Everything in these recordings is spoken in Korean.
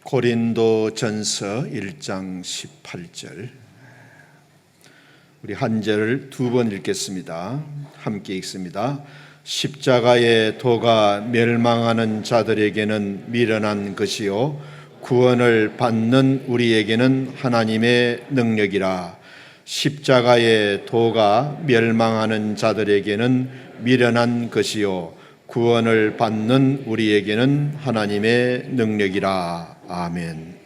고린도전서 1장 18절, 우리 한 절을 두 번 읽겠습니다. 함께 읽습니다. 십자가의 도가 멸망하는 자들에게는 미련한 것이요 구원을 받는 우리에게는 하나님의 능력이라. 십자가의 도가 멸망하는 자들에게는 미련한 것이요 구원을 받는 우리에게는 하나님의 능력이라. 아멘.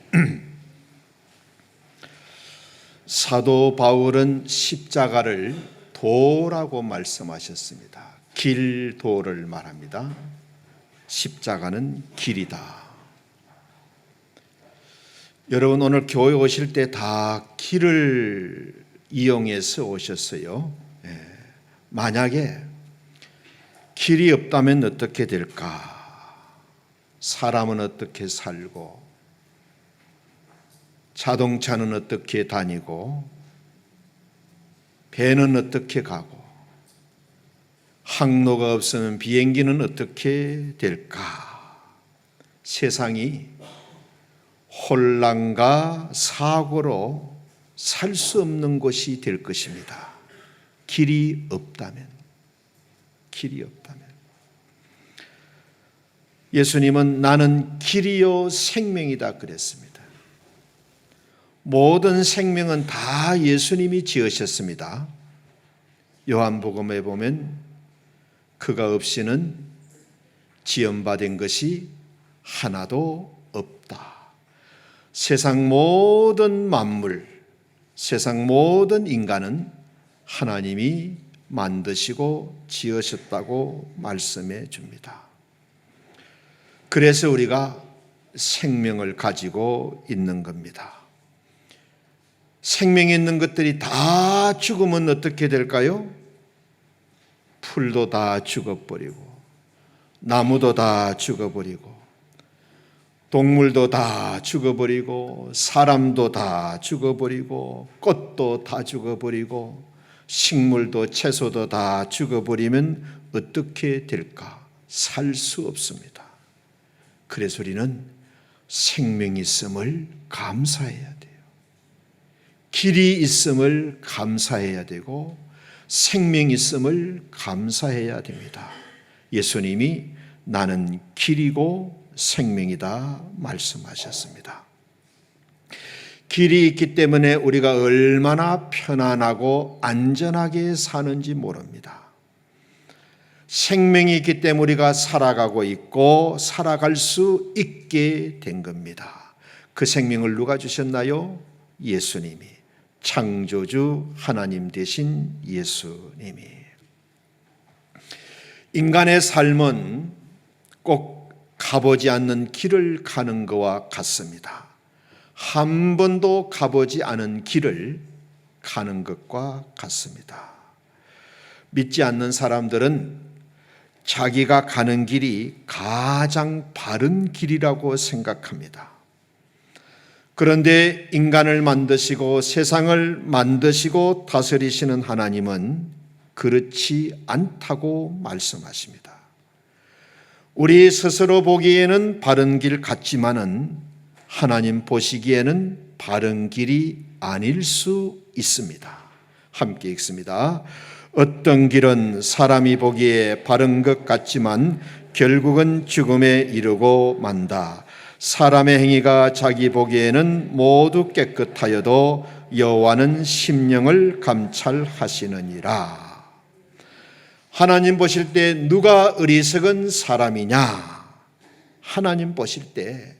사도 바울은 십자가를 도라고 말씀하셨습니다. 길도를 말합니다. 십자가는 길이다. 여러분, 오늘 교회 오실 때 다 길을 이용해서 오셨어요. 만약에 길이 없다면 어떻게 될까? 사람은 어떻게 살고, 자동차는 어떻게 다니고, 배는 어떻게 가고, 항로가 없으면 비행기는 어떻게 될까? 세상이 혼란과 사고로 살 수 없는 곳이 될 것입니다. 길이 없다면. 예수님은 나는 길이요 생명이다 그랬습니다. 모든 생명은 다 예수님이 지으셨습니다. 요한복음에 보면 그가 없이는 지음받은 것이 하나도 없다. 세상 모든 만물, 세상 모든 인간은 하나님이 만드시고 지으셨다고 말씀해 줍니다. 그래서 우리가 생명을 가지고 있는 겁니다. 생명이 있는 것들이 다 죽으면 어떻게 될까요? 풀도 다 죽어버리고, 나무도 다 죽어버리고, 동물도 다 죽어버리고, 사람도 다 죽어버리고, 꽃도 다 죽어버리고, 식물도 채소도 다 죽어버리면 어떻게 될까? 살 수 없습니다. 그래서 우리는 생명이 있음을 감사해야 돼요. 길이 있음을 감사해야 되고 생명이 있음을 감사해야 됩니다. 예수님이 나는 길이고 생명이다 말씀하셨습니다. 길이 있기 때문에 우리가 얼마나 편안하고 안전하게 사는지 모릅니다. 생명이 있기 때문에 우리가 살아가고 있고 살아갈 수 있게 된 겁니다. 그 생명을 누가 주셨나요? 예수님이. 창조주 하나님 되신 예수님이. 인간의 삶은 꼭 가보지 않는 길을 가는 것과 같습니다. 한 번도 가보지 않은 길을 가는 것과 같습니다. 믿지 않는 사람들은 자기가 가는 길이 가장 바른 길이라고 생각합니다. 그런데 인간을 만드시고 세상을 만드시고 다스리시는 하나님은 그렇지 않다고 말씀하십니다. 우리 스스로 보기에는 바른 길 같지만은 하나님 보시기에는 바른 길이 아닐 수 있습니다. 함께 읽습니다. 어떤 길은 사람이 보기에 바른 것 같지만 결국은 죽음에 이르고 만다. 사람의 행위가 자기 보기에는 모두 깨끗하여도 여호와는 심령을 감찰하시느니라. 하나님 보실 때 누가 어리석은 사람이냐? 하나님 보실 때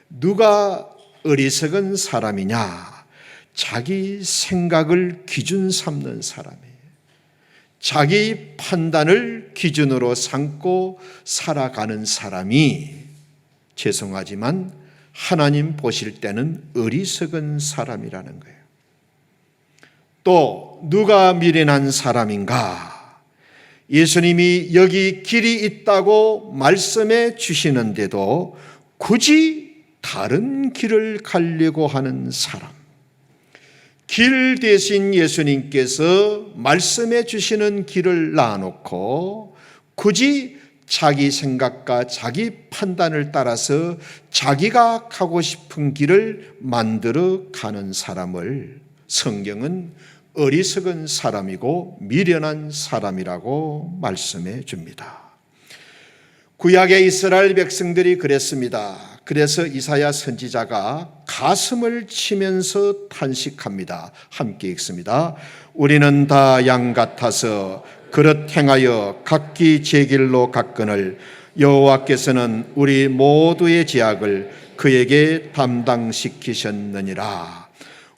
누가 어리석은 사람이냐? 자기 생각을 기준 삼는 사람이에요. 자기 판단을 기준으로 삼고 살아가는 사람이, 죄송하지만 하나님 보실 때는 어리석은 사람이라는 거예요. 또 누가 미련한 사람인가? 예수님이 여기 길이 있다고 말씀해 주시는데도 굳이 다른 길을 가려고 하는 사람. 길 대신 예수님께서 말씀해 주시는 길을 놔놓고 굳이 자기 생각과 자기 판단을 따라서 자기가 가고 싶은 길을 만들어 가는 사람을 성경은 어리석은 사람이고 미련한 사람이라고 말씀해 줍니다. 구약의 이스라엘 백성들이 그랬습니다. 그래서 이사야 선지자가 가슴을 치면서 탄식합니다. 함께 읽습니다. 우리는 다 양 같아서 그릇 행하여 각기 제 길로 갔거늘 여호와께서는 우리 모두의 죄악을 그에게 담당시키셨느니라.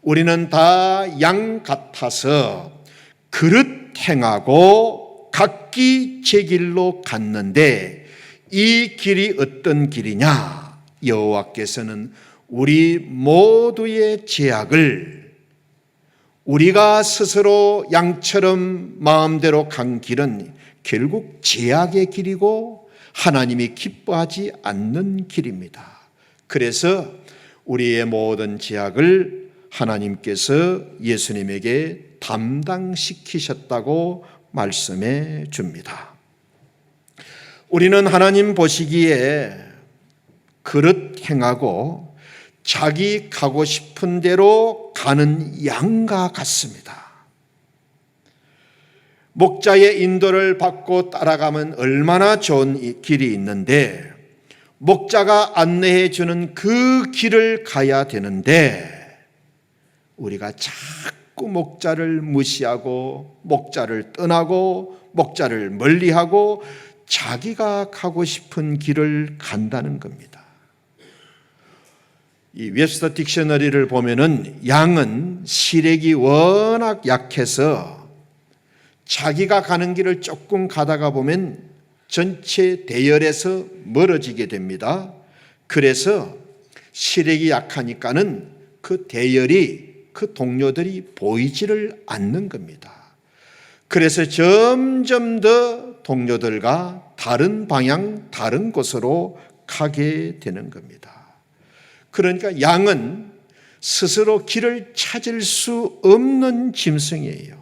우리는 다 양 같아서 그릇 행하고 각기 제 길로 갔는데 이 길이 어떤 길이냐? 여호와께서는 우리 모두의 죄악을, 우리가 스스로 양처럼 마음대로 간 길은 결국 죄악의 길이고 하나님이 기뻐하지 않는 길입니다. 그래서 우리의 모든 죄악을 하나님께서 예수님에게 담당시키셨다고 말씀해 줍니다. 우리는 하나님 보시기에 그릇 행하고 자기 가고 싶은 대로 가는 양과 같습니다. 목자의 인도를 받고 따라가면 얼마나 좋은 길이 있는데 목자가 안내해 주는 그 길을 가야 되는데 우리가 자꾸 목자를 무시하고 목자를 떠나고 목자를 멀리하고 자기가 가고 싶은 길을 간다는 겁니다. 이 웹스터 딕셔너리를 보면은 양은 시력이 워낙 약해서 자기가 가는 길을 조금 가다가 보면 전체 대열에서 멀어지게 됩니다. 그래서 시력이 약하니까는 그 대열이, 그 동료들이 보이지를 않는 겁니다. 그래서 점점 더 동료들과 다른 방향, 다른 곳으로 가게 되는 겁니다. 그러니까 양은 스스로 길을 찾을 수 없는 짐승이에요.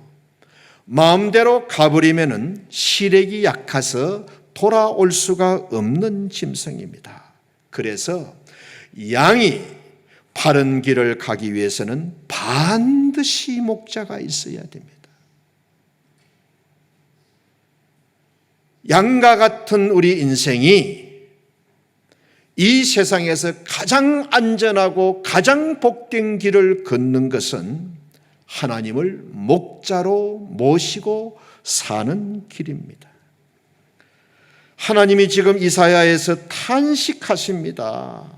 마음대로 가버리면은 시력이 약해서 돌아올 수가 없는 짐승입니다. 그래서 양이 바른 길을 가기 위해서는 반드시 목자가 있어야 됩니다. 양과 같은 우리 인생이 이 세상에서 가장 안전하고 가장 복된 길을 걷는 것은 하나님을 목자로 모시고 사는 길입니다. 하나님이 지금 이사야에서 탄식하십니다.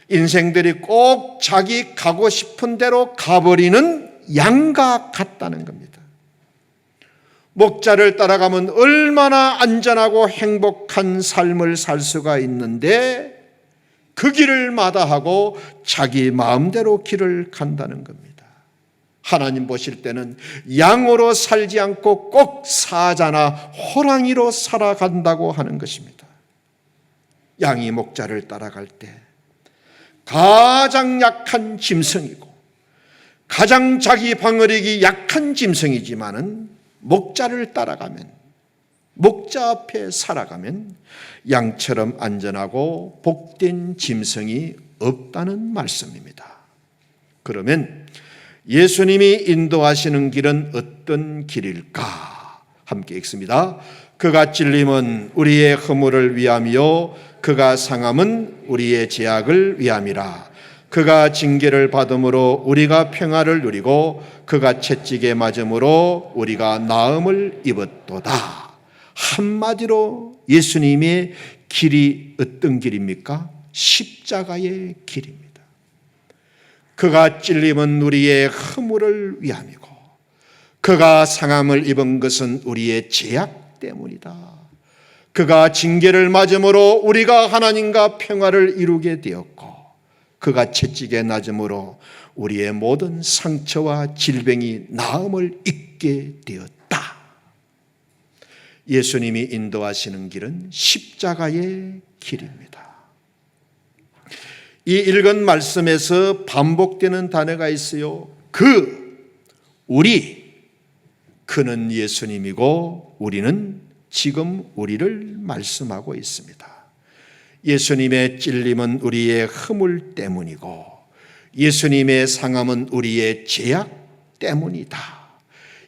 인생들이 꼭 자기 가고 싶은 대로 가버리는 양과 같다는 겁니다. 목자를 따라가면 얼마나 안전하고 행복한 삶을 살 수가 있는데 그 길을 마다하고 자기 마음대로 길을 간다는 겁니다. 하나님 보실 때는 양으로 살지 않고 꼭 사자나 호랑이로 살아간다고 하는 것입니다. 양이 목자를 따라갈 때 가장 약한 짐승이고 가장 자기 방어력이 약한 짐승이지만은 목자를 따라가면, 목자 앞에 살아가면 양처럼 안전하고 복된 짐승이 없다는 말씀입니다. 그러면 예수님이 인도하시는 길은 어떤 길일까? 함께 읽습니다. 그가 찔림은 우리의 허물을 위함이요 그가 상함은 우리의 죄악을 위함이라. 그가 징계를 받음으로 우리가 평화를 누리고 그가 채찍에 맞음으로 우리가 나음을 입었도다. 한마디로 예수님의 길이 어떤 길입니까? 십자가의 길입니다. 그가 찔림은 우리의 허물을 위함이고 그가 상함을 입은 것은 우리의 죄악 때문이다. 그가 징계를 맞음으로 우리가 하나님과 평화를 이루게 되었고 그가 채찍에 맞음으로 우리의 모든 상처와 질병이 나음을 입게 되었다. 예수님이 인도하시는 길은 십자가의 길입니다. 이 읽은 말씀에서 반복되는 단어가 있어요. 우리, 그는 예수님이고 우리는 지금 우리를 말씀하고 있습니다. 예수님의 찔림은 우리의 허물 때문이고 예수님의 상함은 우리의 죄악 때문이다.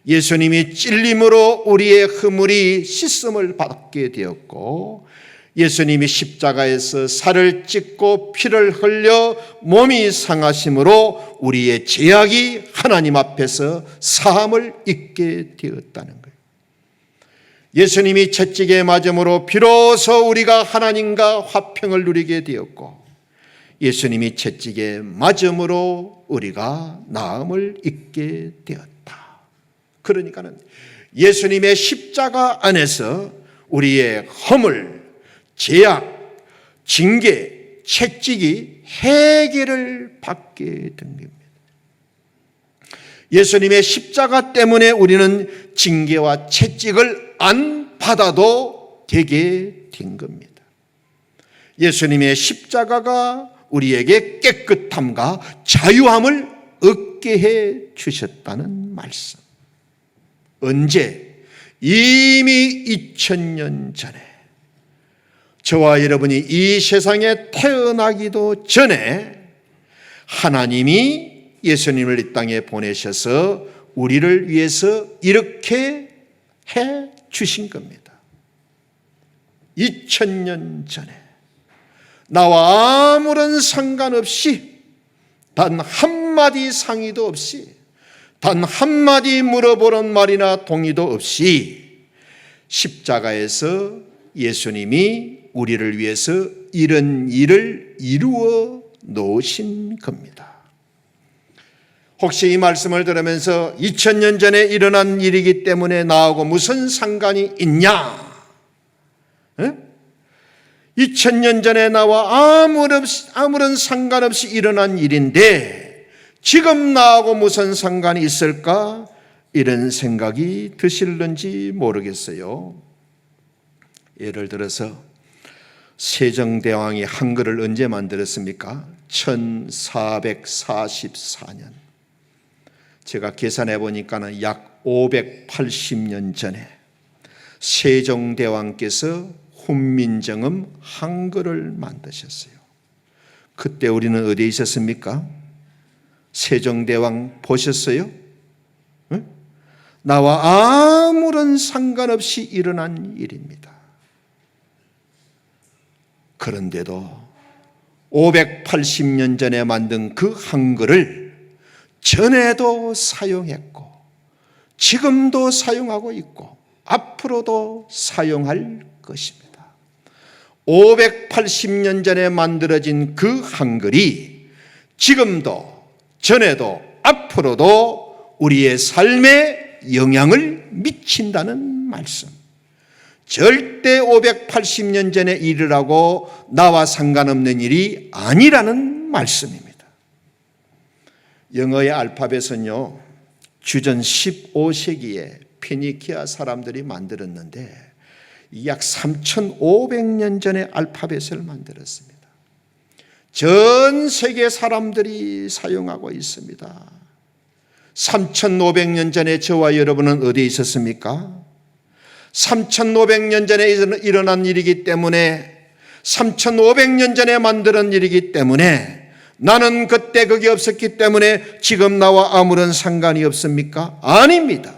예수님이 찔림으로 우리의 허물이 씻음을 받게 되었고 예수님이 십자가에서 살을 찢고 피를 흘려 몸이 상하심으로 우리의 죄악이 하나님 앞에서 사함을 입게 되었다는 거예요. 예수님이 채찍에 맞음으로 비로소 우리가 하나님과 화평을 누리게 되었고 예수님이 채찍에 맞음으로 우리가 나음을 입게 되었다. 그러니까는 예수님의 십자가 안에서 우리의 허물, 죄악, 징계, 채찍이 해결을 받게 된 겁니다. 예수님의 십자가 때문에 우리는 징계와 채찍을 안 받아도 되게 된 겁니다. 예수님의 십자가가 우리에게 깨끗함과 자유함을 얻게 해 주셨다는 말씀. 언제? 이미 2000년 전에 저와 여러분이 이 세상에 태어나기도 전에 하나님이 예수님을 이 땅에 보내셔서 우리를 위해서 이렇게 해 주신 겁니다. 2000년 전에 나와 아무런 상관없이 단 한마디 상의도 없이 단 한마디 물어보는 말이나 동의도 없이 십자가에서 예수님이 우리를 위해서 이런 일을 이루어 놓으신 겁니다. 혹시 이 말씀을 들으면서 2000년 전에 일어난 일이기 때문에 나하고 무슨 상관이 있냐? 2000년 전에 나와 아무런 상관없이 일어난 일인데 지금 나하고 무슨 상관이 있을까? 이런 생각이 드실는지 모르겠어요. 예를 들어서 세종대왕이 한글을 언제 만들었습니까? 1444년. 제가 계산해 보니까는 약 580년 전에 세종대왕께서 훈민정음 한글을 만드셨어요. 그때 우리는 어디에 있었습니까? 세종대왕 보셨어요? 응? 나와 아무런 상관없이 일어난 일입니다. 그런데도 580년 전에 만든 그 한글을 전에도 사용했고 지금도 사용하고 있고 앞으로도 사용할 것입니다. 580년 전에 만들어진 그 한글이 지금도 전에도 앞으로도 우리의 삶에 영향을 미친다는 말씀. 절대 580년 전에 일이라고 나와 상관없는 일이 아니라는 말씀입니다. 영어의 알파벳은요, 주전 15세기에 피니키아 사람들이 만들었는데 약 3500년 전에 알파벳을 만들었습니다. 전 세계 사람들이 사용하고 있습니다. 3500년 전에 저와 여러분은 어디에 있었습니까? 3500년 전에 일어난 일이기 때문에 3500년 전에 만든 일이기 때문에 나는 그때 거기 없었기 때문에 지금 나와 아무런 상관이 없습니까? 아닙니다.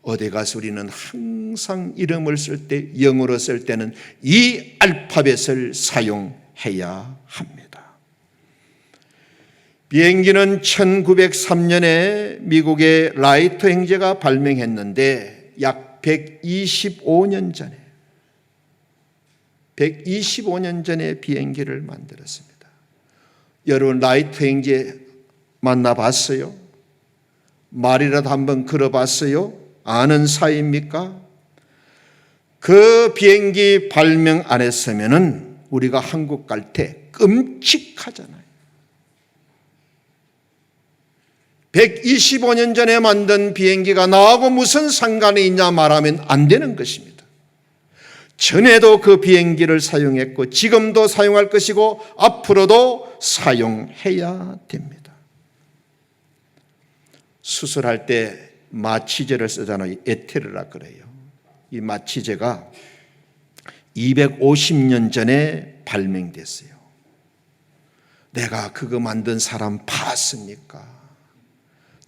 어디 가서 우리는 항상 이름을 쓸 때, 영어로 쓸 때는 이 알파벳을 사용해야 합니다. 비행기는 1903년에 미국의 라이트 형제가 발명했는데 약 125년 전에 비행기를 만들었습니다. 여러분 라이트 형제 만나봤어요? 말이라도 한번 걸어봤어요? 아는 사이입니까? 그 비행기 발명 안 했으면은 우리가 한국 갈 때 끔찍하잖아요. 125년 전에 만든 비행기가 나하고 무슨 상관이 있냐 말하면 안 되는 것입니다. 전에도 그 비행기를 사용했고 지금도 사용할 것이고 앞으로도 사용해야 됩니다. 수술할 때 마취제를 쓰잖아요. 에테르라 그래요. 이 마취제가 250년 전에 발명됐어요. 내가 그거 만든 사람 봤습니까?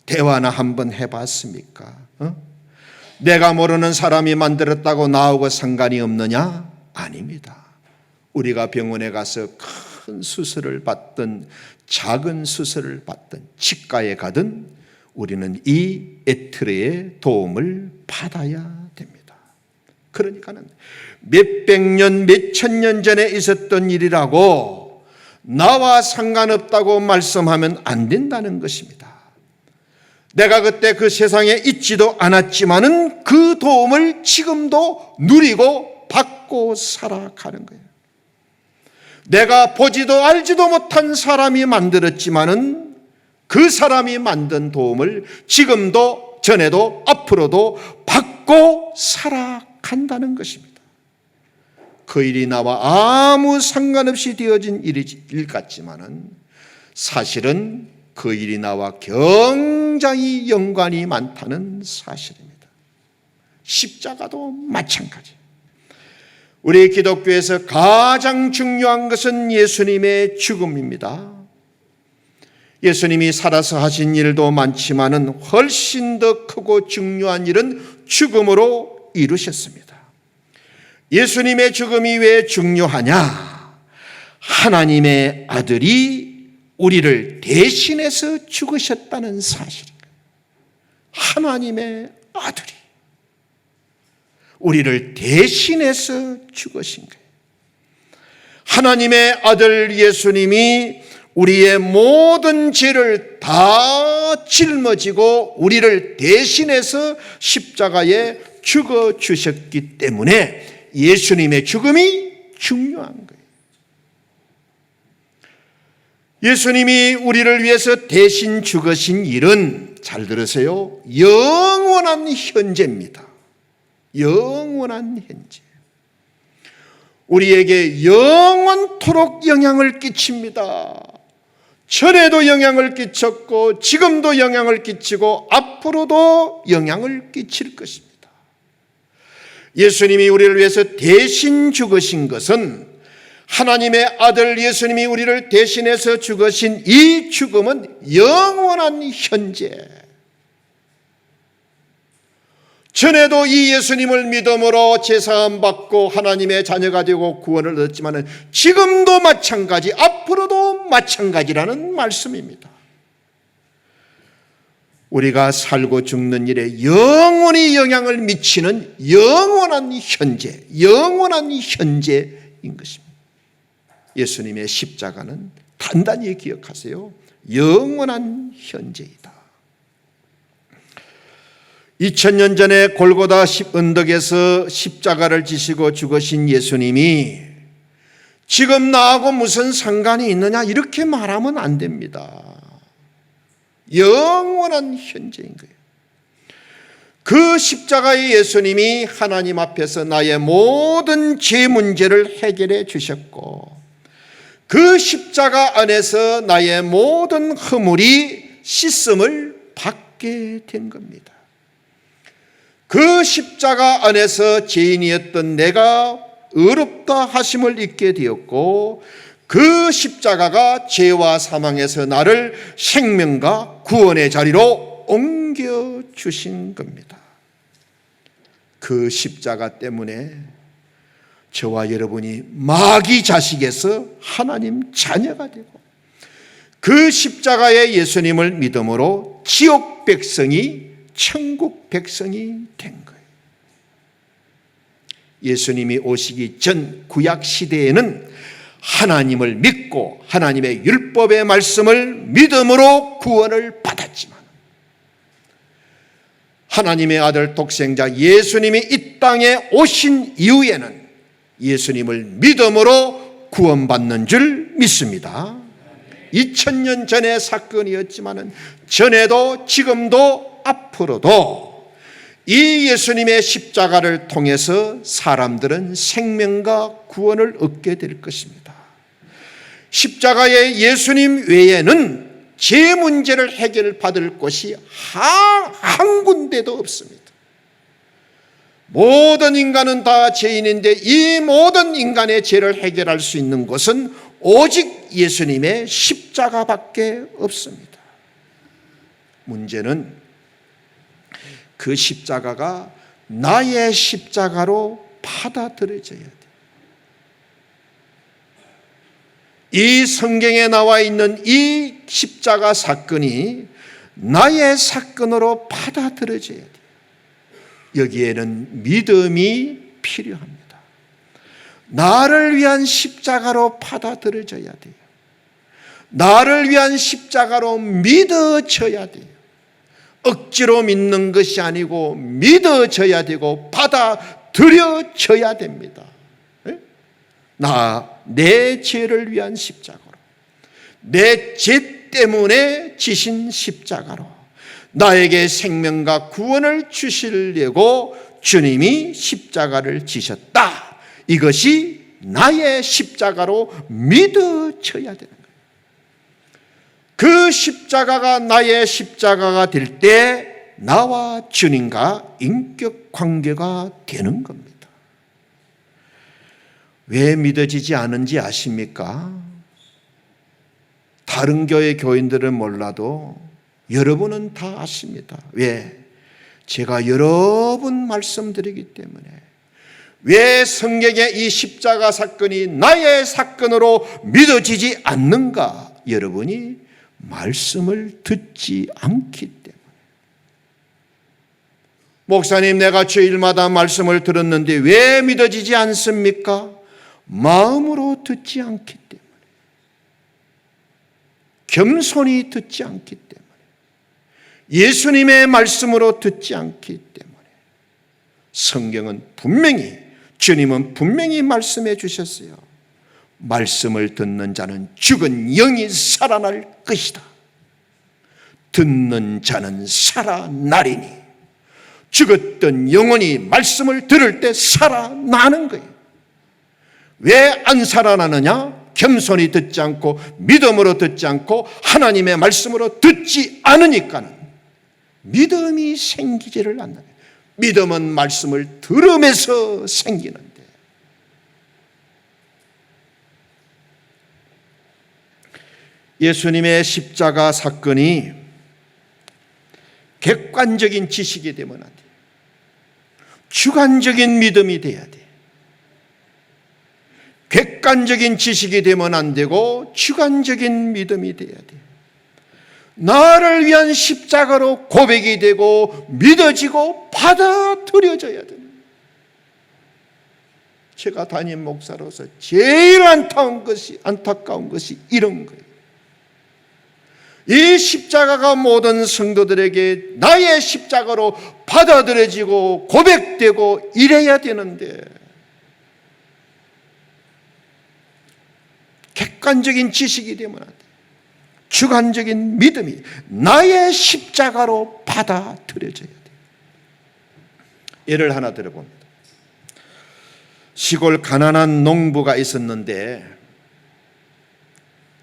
대화나 한번 해봤습니까? 내가 모르는 사람이 만들었다고 나하고 상관이 없느냐? 아닙니다. 우리가 병원에 가서 큰 수술을 받든 작은 수술을 받든 치과에 가든 우리는 이 에테르의 도움을 받아야 됩니다. 그러니까는 몇백 년, 몇천 년 전에 있었던 일이라고 나와 상관없다고 말씀하면 안 된다는 것입니다. 내가 그때 그 세상에 있지도 않았지만은 그 도움을 지금도 누리고 받고 살아가는 거예요. 내가 보지도 알지도 못한 사람이 만들었지만은 그 사람이 만든 도움을 지금도 전에도 앞으로도 받고 살아간다는 것입니다. 그 일이 나와 아무 상관없이 되어진 일 같지만은 사실은 그 일이 나와 굉장히 연관이 많다는 사실입니다. 십자가도 마찬가지. 우리 기독교에서 가장 중요한 것은 예수님의 죽음입니다. 예수님이 살아서 하신 일도 많지만은 훨씬 더 크고 중요한 일은 죽음으로 이루셨습니다. 예수님의 죽음이 왜 중요하냐? 하나님의 아들이 우리를 대신해서 죽으셨다는 사실입니다. 하나님의 아들이 우리를 대신해서 죽으신 거예요. 하나님의 아들 예수님이 우리의 모든 죄를 다 짊어지고 우리를 대신해서 십자가에 죽어주셨기 때문에 예수님의 죽음이 중요한 거예요. 예수님이 우리를 위해서 대신 죽으신 일은, 잘 들으세요, 영원한 현재입니다. 영원한 현재. 우리에게 영원토록 영향을 끼칩니다. 전에도 영향을 끼쳤고 지금도 영향을 끼치고 앞으로도 영향을 끼칠 것입니다. 예수님이 우리를 위해서 대신 죽으신 것은, 하나님의 아들 예수님이 우리를 대신해서 죽으신 이 죽음은 영원한 현재. 전에도 이 예수님을 믿음으로 제사함 받고 하나님의 자녀가 되고 구원을 얻었지만 지금도 마찬가지, 앞으로도 마찬가지라는 말씀입니다. 우리가 살고 죽는 일에 영원히 영향을 미치는 영원한 현재, 영원한 현재인 것입니다. 예수님의 십자가는 단단히 기억하세요. 영원한 현재이다. 2000년 전에 골고다 언덕에서 십자가를 지시고 죽으신 예수님이 지금 나하고 무슨 상관이 있느냐 이렇게 말하면 안 됩니다. 영원한 현재인 거예요. 그 십자가의 예수님이 하나님 앞에서 나의 모든 죄 문제를 해결해 주셨고, 그 십자가 안에서 나의 모든 허물이 씻음을 받게 된 겁니다. 그 십자가 안에서 죄인이었던 내가 의롭다 하심을 입게 되었고, 그 십자가가 죄와 사망에서 나를 생명과 구원의 자리로 옮겨주신 겁니다. 그 십자가 때문에 저와 여러분이 마귀 자식에서 하나님 자녀가 되고, 그 십자가의 예수님을 믿음으로 지옥 백성이 천국 백성이 된 거예요. 예수님이 오시기 전 구약 시대에는 하나님을 믿고 하나님의 율법의 말씀을 믿음으로 구원을 받았지만, 하나님의 아들 독생자 예수님이 이 땅에 오신 이후에는 예수님을 믿음으로 구원받는 줄 믿습니다. 2000년 전의 사건이었지만 전에도 지금도 앞으로도 이 예수님의 십자가를 통해서 사람들은 생명과 구원을 얻게 될 것입니다. 십자가의 예수님 외에는 죄 문제를 해결받을 곳이 한 군데도 없습니다. 모든 인간은 다 죄인인데 이 모든 인간의 죄를 해결할 수 있는 것은 오직 예수님의 십자가밖에 없습니다. 문제는 그 십자가가 나의 십자가로 받아들여져야 돼요. 이 성경에 나와 있는 이 십자가 사건이 나의 사건으로 받아들여져야 돼요. 여기에는 믿음이 필요합니다. 나를 위한 십자가로 받아들여져야 돼요. 나를 위한 십자가로 믿어져야 돼요. 억지로 믿는 것이 아니고 믿어져야 되고 받아들여져야 됩니다. 내 죄를 위한 십자가로, 내 죄 때문에 지신 십자가로 나에게 생명과 구원을 주시려고 주님이 십자가를 지셨다. 이것이 나의 십자가로 믿어져야 되는 거예요. 그 십자가가 나의 십자가가 될 때 나와 주님과 인격 관계가 되는 겁니다. 왜 믿어지지 않은지 아십니까? 다른 교회 교인들은 몰라도 여러분은 다 아십니다. 왜? 제가 여러 번 말씀드리기 때문에. 왜 성경의 이 십자가 사건이 나의 사건으로 믿어지지 않는가? 여러분이 말씀을 듣지 않기 때문에. 목사님, 내가 주일마다 말씀을 들었는데 왜 믿어지지 않습니까? 마음으로 듣지 않기 때문에, 겸손히 듣지 않기 때문에, 예수님의 말씀으로 듣지 않기 때문에. 성경은 분명히, 주님은 분명히 말씀해 주셨어요. 말씀을 듣는 자는 죽은 영이 살아날 것이다. 듣는 자는 살아나리니. 죽었던 영혼이 말씀을 들을 때 살아나는 거예요. 왜 안 살아나느냐? 겸손히 듣지 않고 믿음으로 듣지 않고 하나님의 말씀으로 듣지 않으니까는 믿음이 생기지를 않는 거예요. 믿음은 말씀을 들으면서 생기는데, 예수님의 십자가 사건이 객관적인 지식이 되면 안 돼요. 주관적인 믿음이 돼야 돼요. 객관적인 지식이 되면 안 되고 주관적인 믿음이 돼야 돼요. 나를 위한 십자가로 고백이 되고 믿어지고 받아들여져야 됩니다. 제가 담임 목사로서 제일 안타까운 것이 이런 거예요. 이 십자가가 모든 성도들에게 나의 십자가로 받아들여지고 고백되고 이래야 되는데, 객관적인 지식이 되면 안 돼요. 주관적인 믿음이 나의 십자가로 받아들여져야 돼요. 예를 하나 들어봅니다. 시골 가난한 농부가 있었는데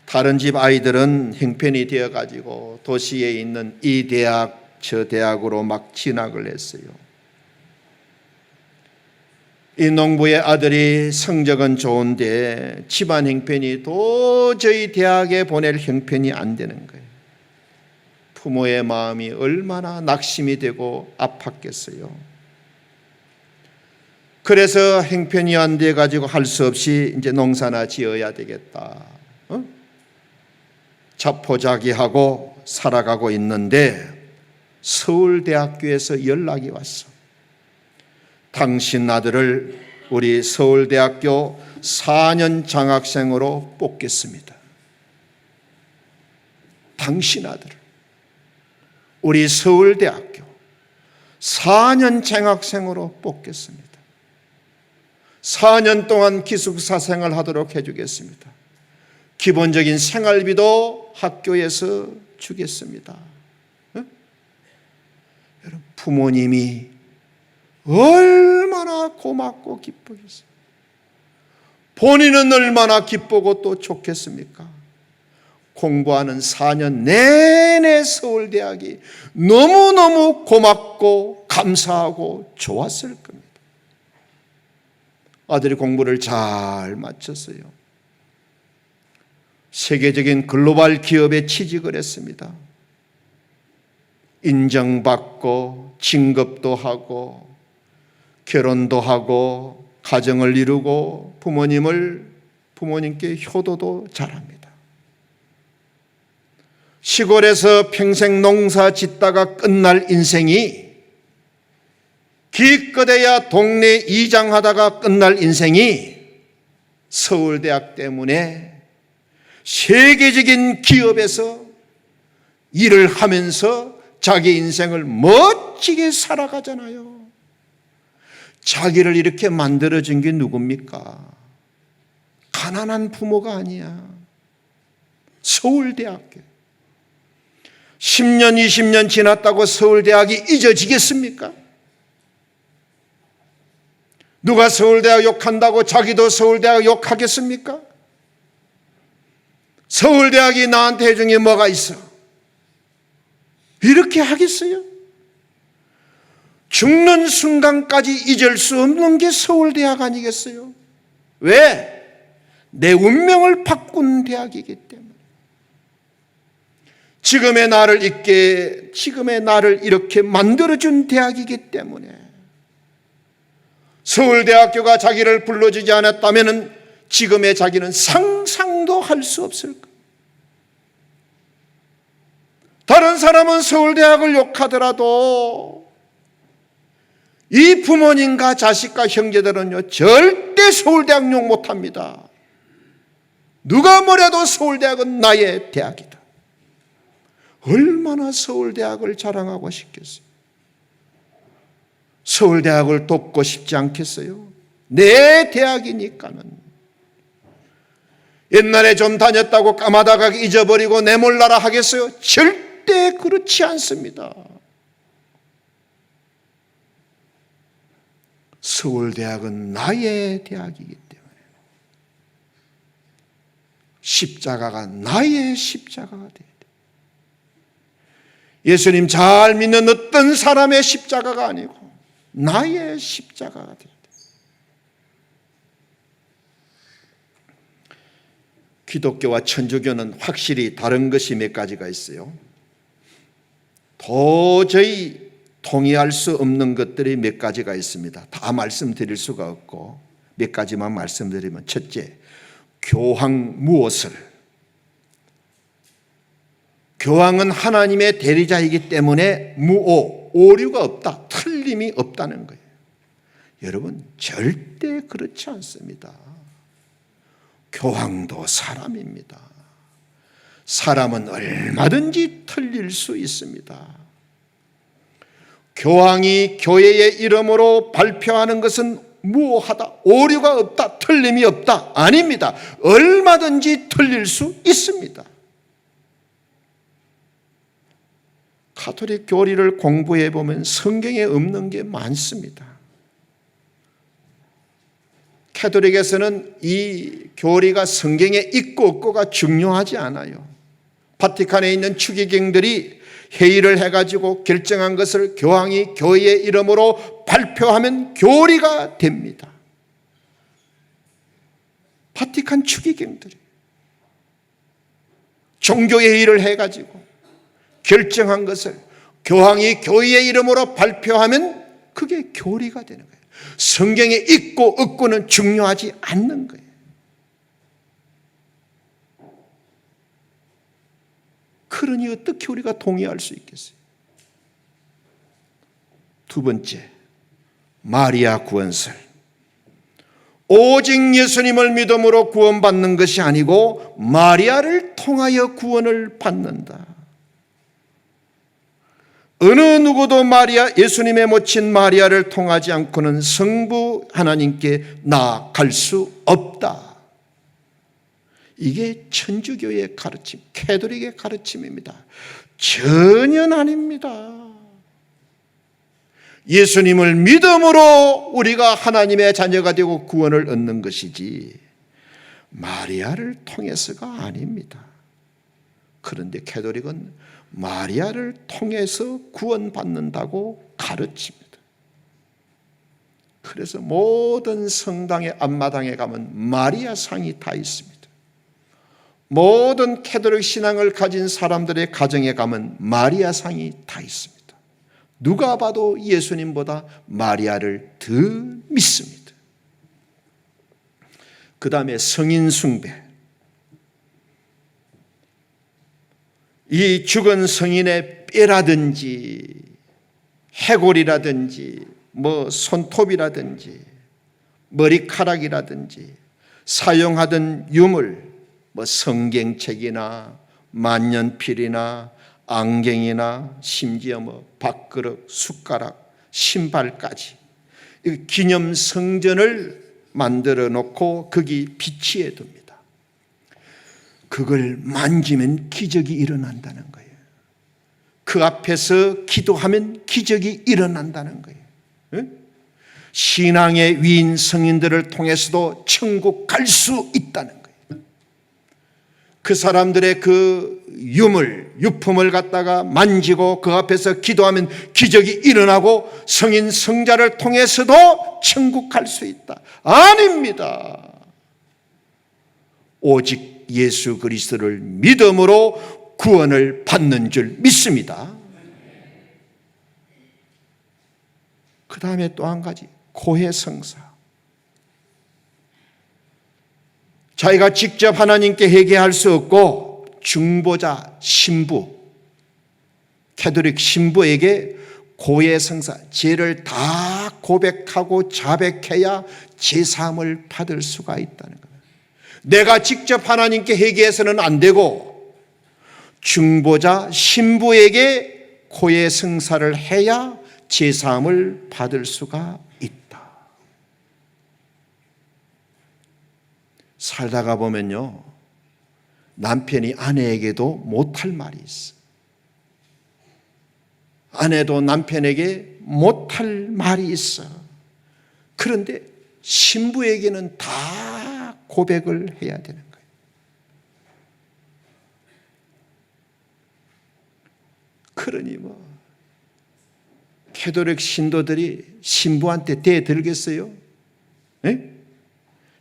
다른 집 아이들은 형편이 되어가지고 도시에 있는 이 대학 저 대학으로 막 진학을 했어요. 이 농부의 아들이 성적은 좋은데 집안 형편이 도저히 대학에 보낼 형편이 안 되는 거예요. 부모의 마음이 얼마나 낙심이 되고 아팠겠어요. 그래서 형편이 안 돼 가지고 할 수 없이 이제 농사나 지어야 되겠다. 자포자기하고 살아가고 있는데 서울대학교에서 연락이 왔어. 당신 아들을 우리 서울대학교 4년 장학생으로 뽑겠습니다. 당신 아들을 우리 서울대학교 4년 장학생으로 뽑겠습니다. 4년 동안 기숙사 생활하도록 해주겠습니다. 기본적인 생활비도 학교에서 주겠습니다. 여러분, 부모님이 얼마나 고맙고 기쁘겠어요. 본인은 얼마나 기쁘고 또 좋겠습니까? 공부하는 4년 내내 서울대학이 너무너무 고맙고 감사하고 좋았을 겁니다. 아들이 공부를 잘 마쳤어요. 세계적인 글로벌 기업에 취직을 했습니다. 인정받고 진급도 하고 결혼도 하고 가정을 이루고 부모님께 효도도 잘합니다. 시골에서 평생 농사 짓다가 끝날 인생이, 기껏해야 동네 이장하다가 끝날 인생이 서울대학 때문에 세계적인 기업에서 일을 하면서 자기 인생을 멋지게 살아가잖아요. 자기를 이렇게 만들어준 게 누굽니까? 가난한 부모가 아니야. 서울대학교. 10년, 20년 지났다고 서울대학이 잊어지겠습니까? 누가 서울대학 욕한다고 자기도 서울대학 욕하겠습니까? 서울대학이 나한테 해준 게 뭐가 있어? 이렇게 하겠어요? 죽는 순간까지 잊을 수 없는 게 서울대학 아니겠어요? 왜? 내 운명을 바꾼 대학이기 때문에. 지금의 나를 이렇게 만들어준 대학이기 때문에. 서울대학교가 자기를 불러주지 않았다면 지금의 자기는 상상도 할 수 없을 거예요. 다른 사람은 서울대학을 욕하더라도 이 부모님과 자식과 형제들은요, 절대 서울대학 욕 못합니다. 누가 뭐래도 서울대학은 나의 대학이다. 얼마나 서울대학을 자랑하고 싶겠어요? 서울대학을 돕고 싶지 않겠어요? 내 대학이니까는. 옛날에 좀 다녔다고 까마다가 잊어버리고 내몰라라 하겠어요? 절대 그렇지 않습니다. 서울대학은 나의 대학이기 때문에 십자가가 나의 십자가가 돼야 돼. 예수님 잘 믿는 어떤 사람의 십자가가 아니고 나의 십자가가 돼야 돼. 기독교와 천주교는 확실히 다른 것이 몇 가지가 있어요. 도저히 동의할 수 없는 것들이 몇 가지가 있습니다. 다 말씀드릴 수가 없고 몇 가지만 말씀드리면, 첫째, 교황 무엇을? 교황은 하나님의 대리자이기 때문에 오류가 없다, 틀림이 없다는 거예요. 여러분, 절대 그렇지 않습니다. 교황도 사람입니다. 사람은 얼마든지 틀릴 수 있습니다. 교황이 교회의 이름으로 발표하는 것은 무오하다, 오류가 없다, 틀림이 없다, 아닙니다. 얼마든지 틀릴 수 있습니다. 가톨릭 교리를 공부해 보면 성경에 없는 게 많습니다. 가톨릭에서는 이 교리가 성경에 있고 없고가 중요하지 않아요. 바티칸에 있는 추기경들이 회의를 해가지고 결정한 것을 교황이 교회의 이름으로 발표하면 교리가 됩니다. 바티칸 추기경들이 종교회의를 해가지고 결정한 것을 교황이 교회의 이름으로 발표하면 그게 교리가 되는 거예요. 성경에 있고 없고는 중요하지 않는 거예요. 그러니 어떻게 우리가 동의할 수 있겠어요? 두 번째, 마리아 구원설. 오직 예수님을 믿음으로 구원받는 것이 아니고 마리아를 통하여 구원을 받는다. 어느 누구도 예수님의 모친 마리아를 통하지 않고는 성부 하나님께 나아갈 수 없다. 이게 천주교의 가르침, 가톨릭의 가르침입니다. 전혀 아닙니다. 예수님을 믿음으로 우리가 하나님의 자녀가 되고 구원을 얻는 것이지 마리아를 통해서가 아닙니다. 그런데 캐톨릭은 마리아를 통해서 구원받는다고 가르칩니다. 그래서 모든 성당의 앞마당에 가면 마리아 상이 다 있습니다. 모든 캐톨릭 신앙을 가진 사람들의 가정에 가면 마리아 상이 다 있습니다. 누가 봐도 예수님보다 마리아를 더 믿습니다. 그 다음에 성인 숭배. 이 죽은 성인의 뼈라든지 해골이라든지 손톱이라든지 머리카락이라든지 사용하던 유물 성경책이나 만년필이나 안경이나 심지어 밥그릇, 숟가락, 신발까지 기념 성전을 만들어 놓고 거기 비치해 둡니다. 그걸 만지면 기적이 일어난다는 거예요. 그 앞에서 기도하면 기적이 일어난다는 거예요. 신앙의 위인 성인들을 통해서도 천국 갈 수 있다는 거예요. 그 사람들의 그 유품을 갖다가 만지고 그 앞에서 기도하면 기적이 일어나고 성인 성자를 통해서도 천국 갈 수 있다. 아닙니다. 오직 예수 그리스도를 믿음으로 구원을 받는 줄 믿습니다. 그 다음에 또 한 가지, 고해성사. 자기가 직접 하나님께 회개할 수 없고 중보자 신부, 캐톨릭 신부에게 고해성사, 죄를 다 고백하고 자백해야 제사함을 받을 수가 있다는 거예요. 내가 직접 하나님께 회개해서는 안 되고 중보자 신부에게 고해성사를 해야 제사함을 받을 수가 있다. 살다가 보면요, 남편이 아내에게도 못할 말이 있어. 아내도 남편에게 못할 말이 있어. 그런데 신부에게는 다 고백을 해야 되는 거예요. 그러니 캐톨릭 신도들이 신부한테 대들겠어요? 네?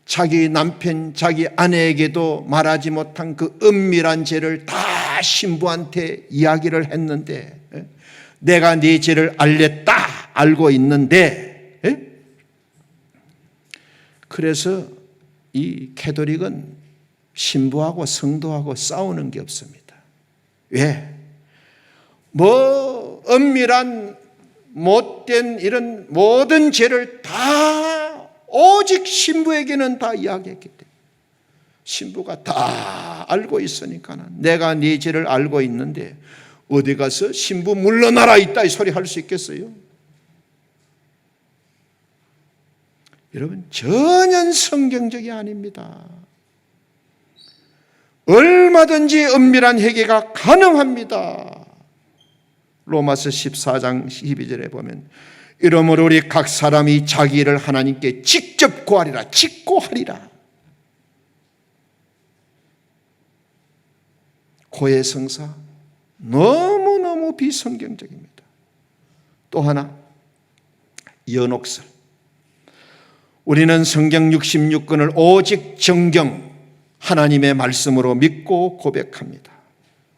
자기 남편, 자기 아내에게도 말하지 못한 그 은밀한 죄를 다 신부한테 이야기를 했는데, 내가 네 죄를 알고 있는데, 그래서 이 캐톨릭은 신부하고 성도하고 싸우는 게 없습니다. 왜? 은밀한 못된 이런 모든 죄를 다 오직 신부에게는 다 이야기했기 때문에, 신부가 다 알고 있으니까 내가 네 죄를 알고 있는데 어디 가서 신부 물러나라 있다 이 소리 할 수 있겠어요? 여러분, 전혀 성경적이 아닙니다. 얼마든지 은밀한 회개가 가능합니다. 로마서 14장 12절에 보면, 이러므로 우리 각 사람이 자기 일을 하나님께 직접 구하리라, 직고하리라. 고해성사 너무너무 비성경적입니다. 또 하나, 연옥설. 우리는 성경 66권을 오직 정경 하나님의 말씀으로 믿고 고백합니다.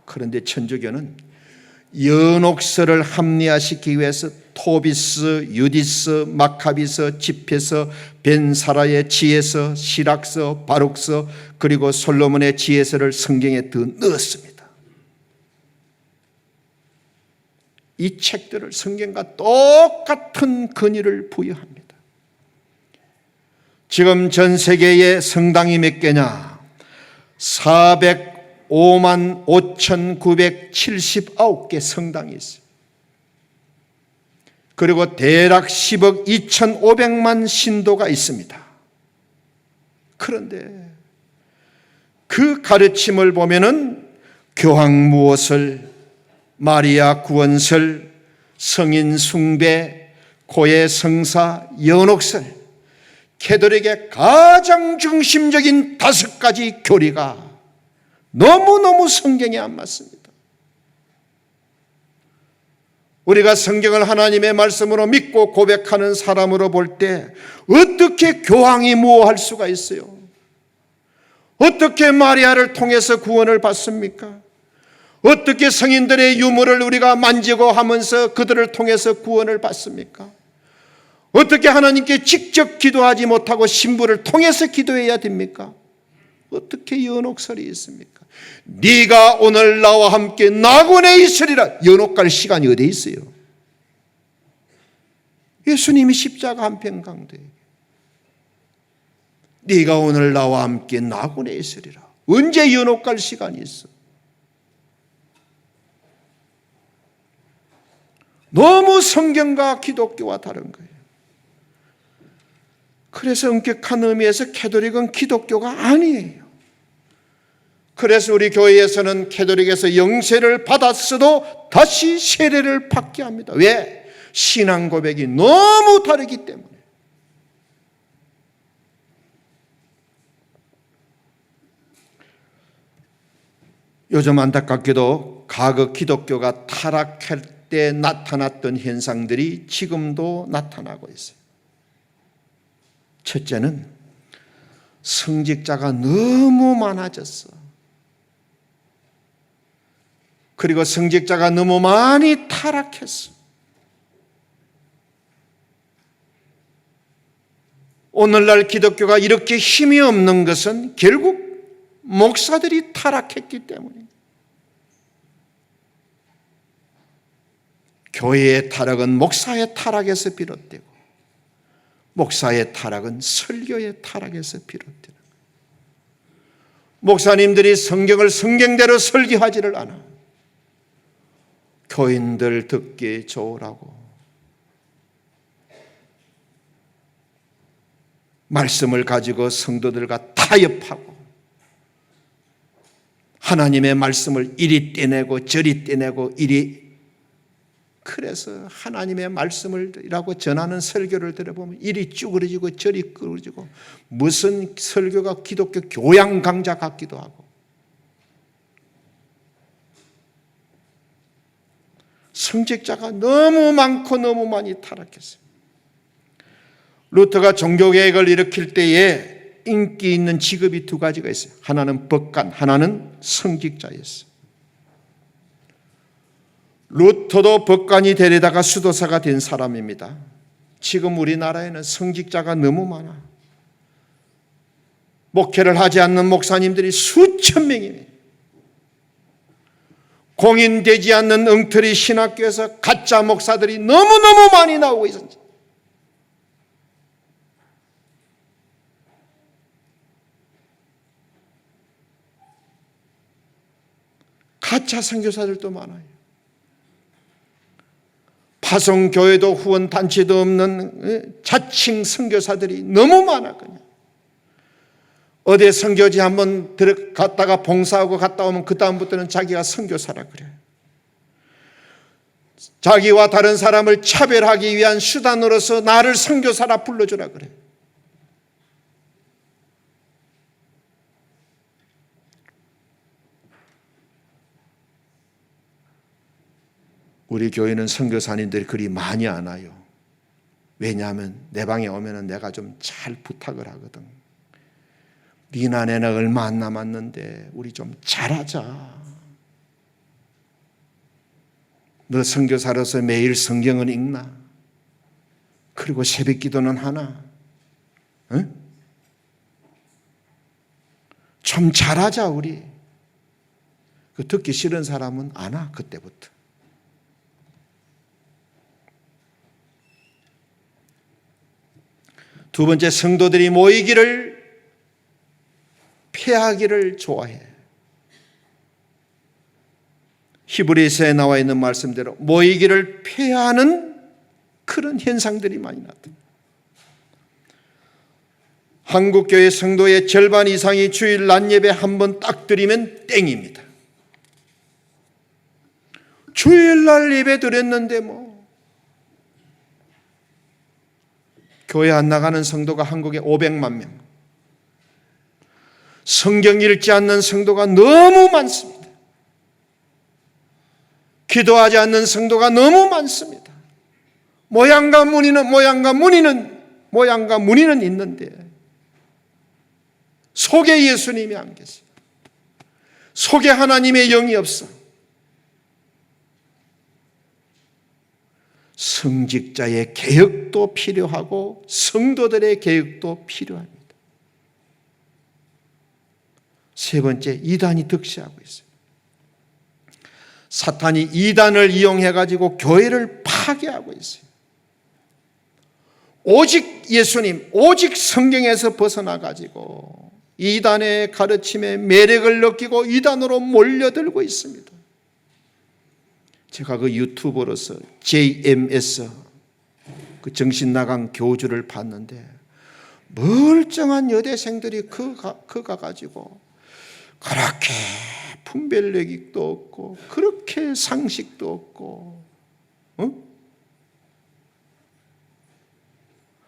그런데 천주교는 연옥설을 합리화시키기 위해서 토비스, 유디스, 마카비서, 집회서, 벤사라의 지혜서, 시락서, 바룩서, 그리고 솔로몬의 지혜서를 성경에 더 넣었습니다. 이 책들을 성경과 똑같은 권위를 부여합니다. 지금 전 세계에 성당이 몇 개냐? 405만 5,979개 성당이 있어요. 그리고 대략 10억 2,500만 신도가 있습니다. 그런데 그 가르침을 보면은 교황 무엇을, 마리아 구원설, 성인 숭배, 고해 성사, 연옥설, 캐톨릭의 가장 중심적인 5가지 교리가 너무너무 성경에 안 맞습니다. 우리가 성경을 하나님의 말씀으로 믿고 고백하는 사람으로 볼 때 어떻게 교황이 무호할 수가 있어요? 어떻게 마리아를 통해서 구원을 받습니까? 어떻게 성인들의 유물을 우리가 만지고 하면서 그들을 통해서 구원을 받습니까? 어떻게 하나님께 직접 기도하지 못하고 신부를 통해서 기도해야 됩니까? 어떻게 연옥설이 있습니까? 네가 오늘 나와 함께 낙원에 있으리라. 연옥 갈 시간이 어디 있어요? 예수님이 십자가 한편 강도에 네가 오늘 나와 함께 낙원에 있으리라. 언제 연옥 갈 시간이 있어? 너무 성경과 기독교와 다른 거예요. 그래서 엄격한 의미에서 캐톨릭은 기독교가 아니에요. 그래서 우리 교회에서는 캐톨릭에서 영세를 받았어도 다시 세례를 받게 합니다. 왜? 신앙 고백이 너무 다르기 때문에. 요즘 안타깝게도 과거 기독교가 타락할 때 나타났던 현상들이 지금도 나타나고 있어요. 첫째는 성직자가 너무 많아졌어. 그리고 성직자가 너무 많이 타락했어. 오늘날 기독교가 이렇게 힘이 없는 것은 결국 목사들이 타락했기 때문입니다. 교회의 타락은 목사의 타락에서 비롯되고 목사의 타락은 설교의 타락에서 비롯되는 거예요. 목사님들이 성경을 성경대로 설교하지를 않아. 교인들 듣기 좋으라고 말씀을 가지고 성도들과 타협하고 하나님의 말씀을 이리 떼내고 저리 떼내고 그래서 하나님의 말씀을이라고 전하는 설교를 들어보면 이리 쭈그러지고 저리 쭈그러지고 무슨 설교가 기독교 교양 강좌 같기도 하고 성직자가 너무 많고 너무 많이 타락했어요. 루터가 종교개혁을 일으킬 때에 인기 있는 직업이 두 가지가 있어요. 하나는 법관, 하나는 성직자였어요. 루터도 법관이 되려다가 수도사가 된 사람입니다. 지금 우리나라에는 성직자가 너무 많아. 목회를 하지 않는 목사님들이 수천 명이에요. 공인되지 않는 엉터리 신학교에서 가짜 목사들이 너무너무 많이 나오고 있습니다. 가짜 선교사들도 많아요. 파송교회도 후원단체도 없는 자칭 선교사들이 너무 많아. 그냥 어디 선교지 한번 들어갔다가 봉사하고 갔다 오면 그 다음부터는 자기가 선교사라 그래. 자기와 다른 사람을 차별하기 위한 수단으로서 나를 선교사라 불러주라 그래. 우리 교회는 선교사님들이 그리 많이 안 와요. 왜냐하면 내 방에 오면 내가 좀 잘 부탁을 하거든. 니나 내나 얼마 안 남았는데 우리 좀 잘하자. 너 선교사로서 매일 성경을 읽나? 그리고 새벽 기도는 하나? 응? 좀 잘하자 우리. 그 듣기 싫은 사람은 안 와 그때부터. 두 번째, 성도들이 모이기를 피하기를 좋아해. 히브리서에 나와 있는 말씀대로 모이기를 피하는 그런 현상들이 많이 나타납니다. 한국교회 성도의 절반 이상이 주일 낮 예배 한 번 딱 드리면 땡입니다. 주일날 예배 드렸는데 교회 안 나가는 성도가 한국에 500만 명. 성경 읽지 않는 성도가 너무 많습니다. 기도하지 않는 성도가 너무 많습니다. 모양과 무늬는 있는데 속에 예수님이 안 계세요. 속에 하나님의 영이 없어. 성직자의 개혁도 필요하고 성도들의 개혁도 필요합니다. 세 번째, 이단이 득세하고 있어요. 사탄이 이단을 이용해가지고 교회를 파괴하고 있어요. 오직 예수님, 오직 성경에서 벗어나가지고 이단의 가르침에 매력을 느끼고 이단으로 몰려들고 있습니다. 제가 그 유튜버로서 JMS 그 정신나간 교주를 봤는데 멀쩡한 여대생들이 그 가가지고 그렇게 분별력도 없고 그렇게 상식도 없고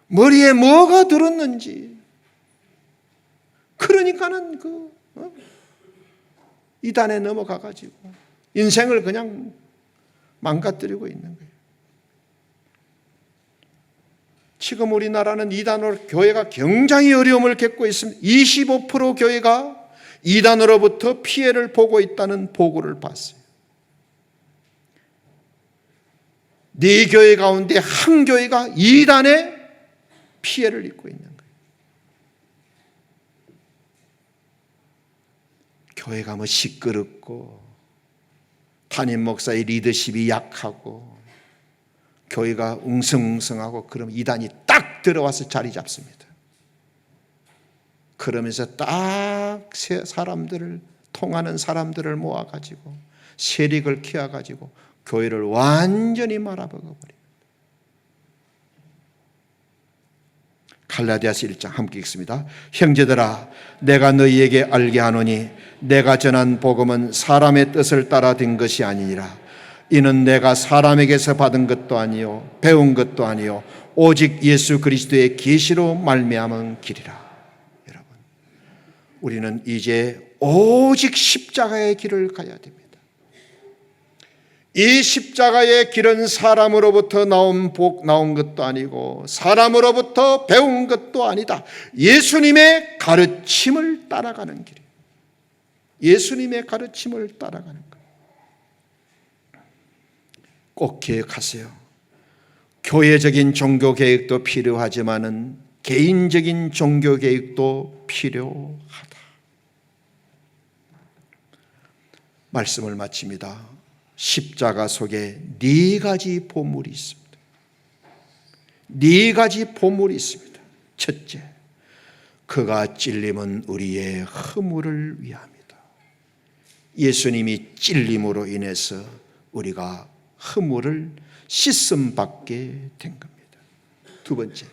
머리에 뭐가 들었는지 그러니까는 이단에 넘어가가지고 인생을 그냥 망가뜨리고 있는 거예요. 지금 우리나라는 이단으로 교회가 굉장히 어려움을 겪고 있습니다. 25% 교회가 이단으로부터 피해를 보고 있다는 보고를 봤어요. 4교회 가운데 한 교회가 이단의 피해를 입고 있는 거예요. 교회가 뭐 시끄럽고 담임 목사의 리더십이 약하고 교회가 웅성웅성하고 그럼 이단이 딱 들어와서 자리 잡습니다. 그러면서 딱 사람들을 통하는 사람들을 모아가지고 세력을 키워가지고 교회를 완전히 말아먹어버립니다. 갈라디아서 1장 함께 읽습니다. 형제들아 내가 너희에게 알게 하노니 내가 전한 복음은 사람의 뜻을 따라 된 것이 아니니라. 이는 내가 사람에게서 받은 것도 아니요 배운 것도 아니요 오직 예수 그리스도의 계시로 말미암은 길이라. 여러분, 우리는 이제 오직 십자가의 길을 가야 됩니다. 이 십자가의 길은 사람으로부터 나온 것도 아니고 사람으로부터 배운 것도 아니다. 예수님의 가르침을 따라가는 길이에요. 예수님의 가르침을 따라가는 거예요. 꼭 기억하세요. 교회적인 종교개혁도 필요하지만은 개인적인 종교개혁도 필요하다. 말씀을 마칩니다. 십자가 속에 4가지 보물이 있습니다. 4가지 보물이 있습니다. 첫째, 그가 찔림은 우리의 허물을 위함이다. 예수님이 찔림으로 인해서 우리가 허물을 씻음받게 된 겁니다. 두 번째,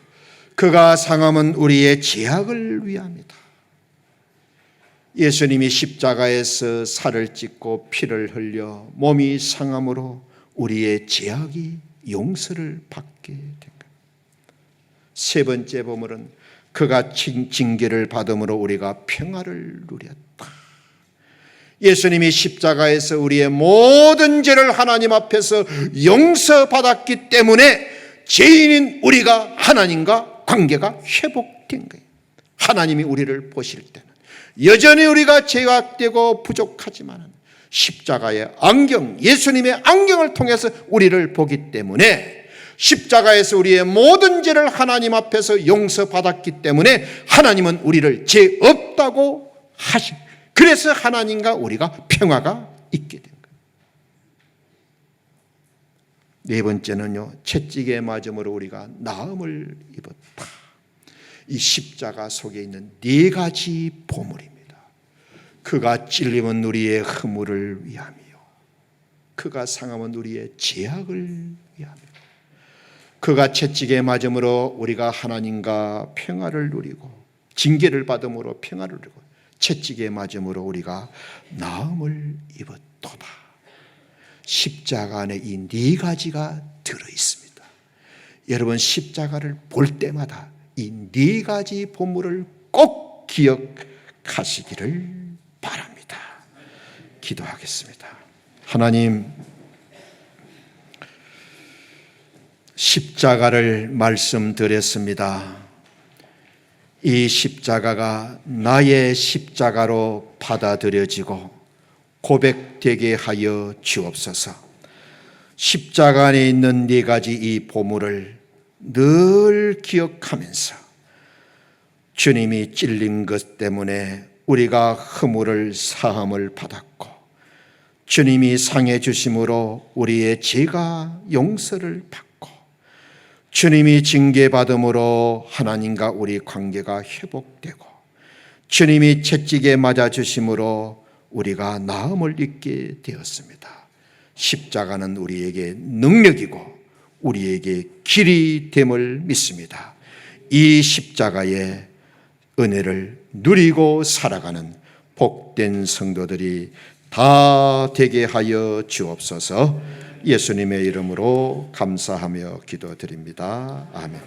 그가 상함은 우리의 죄악을 위함이다. 예수님이 십자가에서 살을 찢고 피를 흘려 몸이 상함으로 우리의 죄악이 용서를 받게 된 겁니다. 세 번째 보물은 그가 징계를 받음으로 우리가 평화를 누렸다. 예수님이 십자가에서 우리의 모든 죄를 하나님 앞에서 용서받았기 때문에 죄인인 우리가 하나님과 관계가 회복된 거예요. 하나님이 우리를 보실 때는 여전히 우리가 죄악되고 부족하지만 십자가의 안경, 예수님의 안경을 통해서 우리를 보기 때문에 십자가에서 우리의 모든 죄를 하나님 앞에서 용서받았기 때문에 하나님은 우리를 죄 없다고 하시. 그래서 하나님과 우리가 평화가 있게 된 거예요. 네 번째는요, 채찍에 맞음으로 우리가 나음을 입었다. 이 십자가 속에 있는 4가지 보물입니다. 그가 찔림은 우리의 허물을 위함이요 그가 상함은 우리의 죄악을 위함이요 그가 채찍에 맞음으로 우리가 하나님과 평화를 누리고 징계를 받음으로 평화를 누리고 채찍에 맞음으로 우리가 나음을 입었도다. 십자가 안에 이 4가지가 들어있습니다. 여러분, 십자가를 볼 때마다 이 4가지 보물을 꼭 기억하시기 가시기를 바랍니다. 기도하겠습니다. 하나님, 십자가를 말씀드렸습니다. 이 십자가가 나의 십자가로 받아들여지고 고백되게 하여 주옵소서. 십자가 안에 있는 네 가지 이 보물을 늘 기억하면서 주님이 찔린 것 때문에 우리가 허물을 사함을 받았고 주님이 상해 주심으로 우리의 죄가 용서를 받고 주님이 징계받음으로 하나님과 우리 관계가 회복되고 주님이 채찍에 맞아 주심으로 우리가 나음을 입게 되었습니다. 십자가는 우리에게 능력이고 우리에게 길이 됨을 믿습니다. 이 십자가의 은혜를 누리고 살아가는 복된 성도들이 다 되게 하여 주옵소서. 예수님의 이름으로 감사하며 기도드립니다. 아멘.